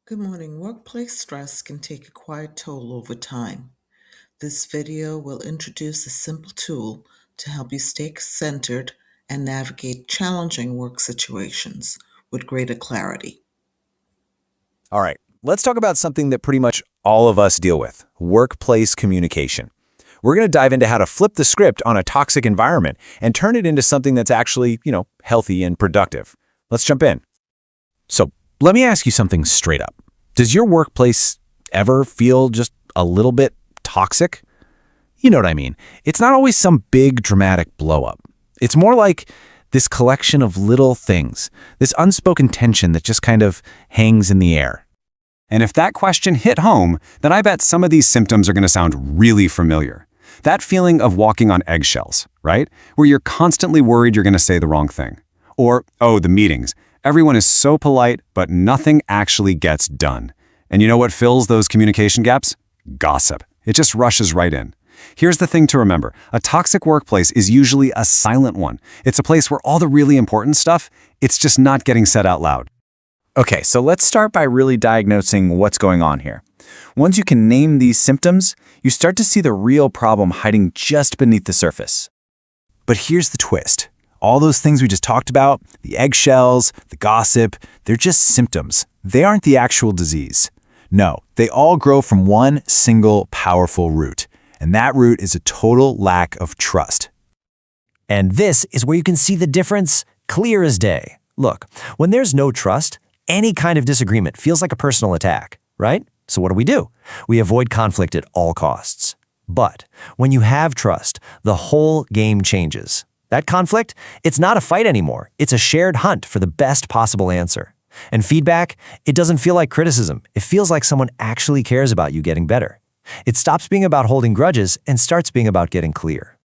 Good morning. Workplace stress can take a quiet toll over time. This video will introduce a simple tool to help you stay centered and navigate challenging work situations with greater clarity. All right, let's talk about something that pretty much all of us deal with, workplace communication. We're going to dive into how to flip the script on a toxic environment and turn it into something that's actually, healthy and productive. Let's jump in. So let me ask you something straight up. Does your workplace ever feel just a little bit toxic? You know what I mean. It's not always some big dramatic blow up. It's more like this collection of little things, this unspoken tension that just kind of hangs in the air. And if that question hit home, then I bet some of these symptoms are going to sound really familiar. That feeling of walking on eggshells, right? Where you're constantly worried you're going to say the wrong thing. Or, oh, the meetings. Everyone is so polite, but nothing actually gets done. And you know what fills those communication gaps? Gossip. It just rushes right in. Here's the thing to remember. A toxic workplace is usually a silent one. It's a place where all the really important stuff, it's just not getting said out loud. Okay, so let's start by really diagnosing what's going on here. Once you can name these symptoms, you start to see the real problem hiding just beneath the surface. But here's the twist. All those things we just talked about, the eggshells, the gossip, they're just symptoms. They aren't the actual disease. No, they all grow from one single powerful root. And that root is a total lack of trust. And this is where you can see the difference clear as day. Look, when there's no trust, any kind of disagreement feels like a personal attack, right? So what do? We avoid conflict at all costs. But when you have trust, the whole game changes. That conflict, it's not a fight anymore. It's a shared hunt for the best possible answer. And feedback, it doesn't feel like criticism. It feels like someone actually cares about you getting better. It stops being about holding grudges and starts being about getting clear.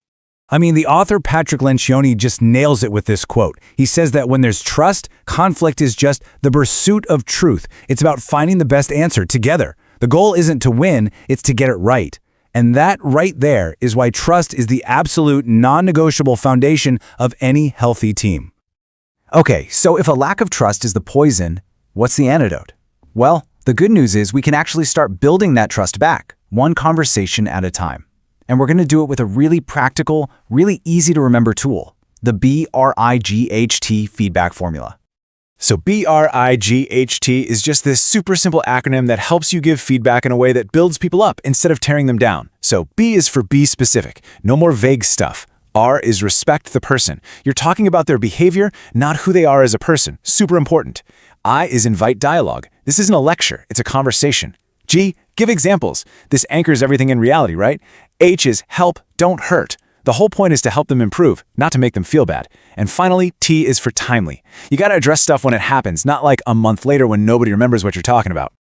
I mean, the author Patrick Lencioni just nails it with this quote. He says that when there's trust, conflict is just the pursuit of truth. It's about finding the best answer together. The goal isn't to win, it's to get it right. And that right there is why trust is the absolute non-negotiable foundation of any healthy team. Okay, so if a lack of trust is the poison, what's the antidote? Well, the good news is we can actually start building that trust back, one conversation at a time. And we're going to do it with a really practical, really easy to remember tool, the BRIGHT feedback formula. So BRIGHT is just this super simple acronym that helps you give feedback in a way that builds people up instead of tearing them down. So B is for be specific, no more vague stuff. R is respect the person. You're talking about their behavior, not who they are as a person. Super important. I is invite dialogue. This isn't a lecture, it's a conversation. G, give examples. This anchors everything in reality, right? H is help, don't hurt. The whole point is to help them improve, not to make them feel bad. And finally, T is for timely. You gotta address stuff when it happens, not like a month later when nobody remembers what you're talking about.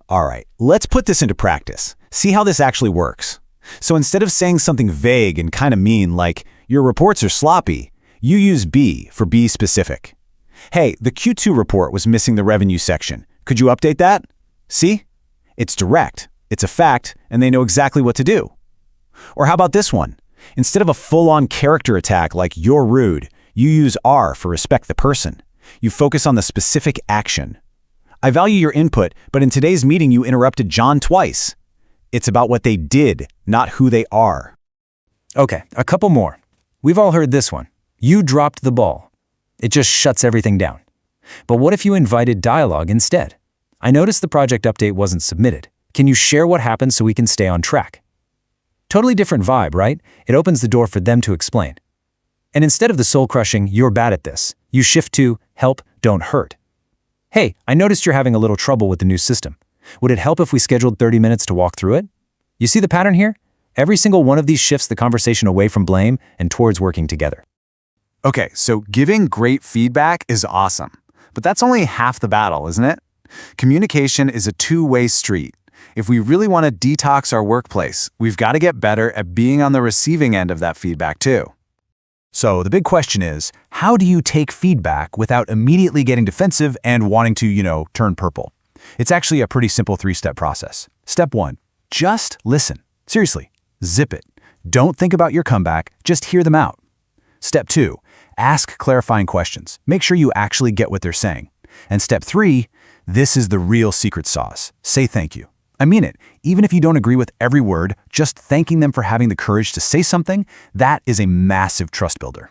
All right, let's put this into practice. See how this actually works. So instead of saying something vague and kind of mean like, your reports are sloppy, you use B for be specific. Hey, the Q2 report was missing the revenue section. Could you update that? See? It's direct, it's a fact, and they know exactly what to do. Or how about this one? Instead of a full-on character attack like you're rude, you use R for respect the person. You focus on the specific action. I value your input, but in today's meeting you interrupted John twice. It's about what they did, not who they are. Okay, a couple more. We've all heard this one. You dropped the ball. It just shuts everything down. But what if you invited dialogue instead? I noticed the project update wasn't submitted. Can you share what happened so we can stay on track? Totally different vibe, right? It opens the door for them to explain. And instead of the soul-crushing, you're bad at this, you shift to help, don't hurt. Hey, I noticed you're having a little trouble with the new system. Would it help if we scheduled 30 minutes to walk through it? You see the pattern here? Every single one of these shifts the conversation away from blame and towards working together. Okay, so giving great feedback is awesome. But that's only half the battle, isn't it? Communication is a two-way street. If we really want to detox our workplace, we've got to get better at being on the receiving end of that feedback too. So the big question is, how do you take feedback without immediately getting defensive and wanting to, turn purple? It's actually a pretty simple three-step process. Step 1, just listen. Seriously, zip it. Don't think about your comeback, just hear them out. Step 2, ask clarifying questions. Make sure you actually get what they're saying. And step 3, This is the real secret sauce. Say thank you. I mean it. Even if you don't agree with every word, just thanking them for having the courage to say something, that is a massive trust builder.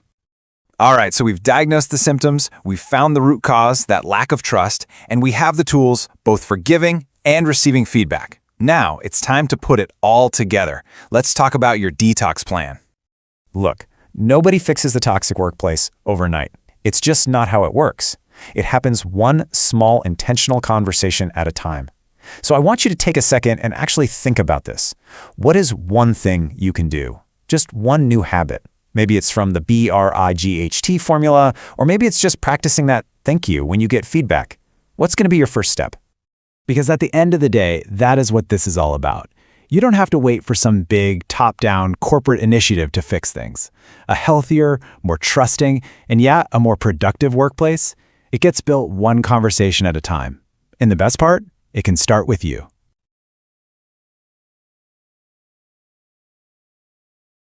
All right, so we've diagnosed the symptoms, we've found the root cause, that lack of trust, and we have the tools both for giving and receiving feedback. Now, it's time to put it all together. Let's talk about your detox plan. Look, nobody fixes the toxic workplace overnight. It's just not how it works. It happens one small intentional conversation at a time. So I want you to take a second and actually think about this. What is one thing you can do? Just one new habit. Maybe it's from the BRIGHT formula, or maybe it's just practicing that thank you when you get feedback. What's going to be your first step? Because at the end of the day, that is what this is all about. You don't have to wait for some big, top-down corporate initiative to fix things. A healthier, more trusting, and yeah, a more productive workplace, it gets built one conversation at a time. And the best part? It can start with you.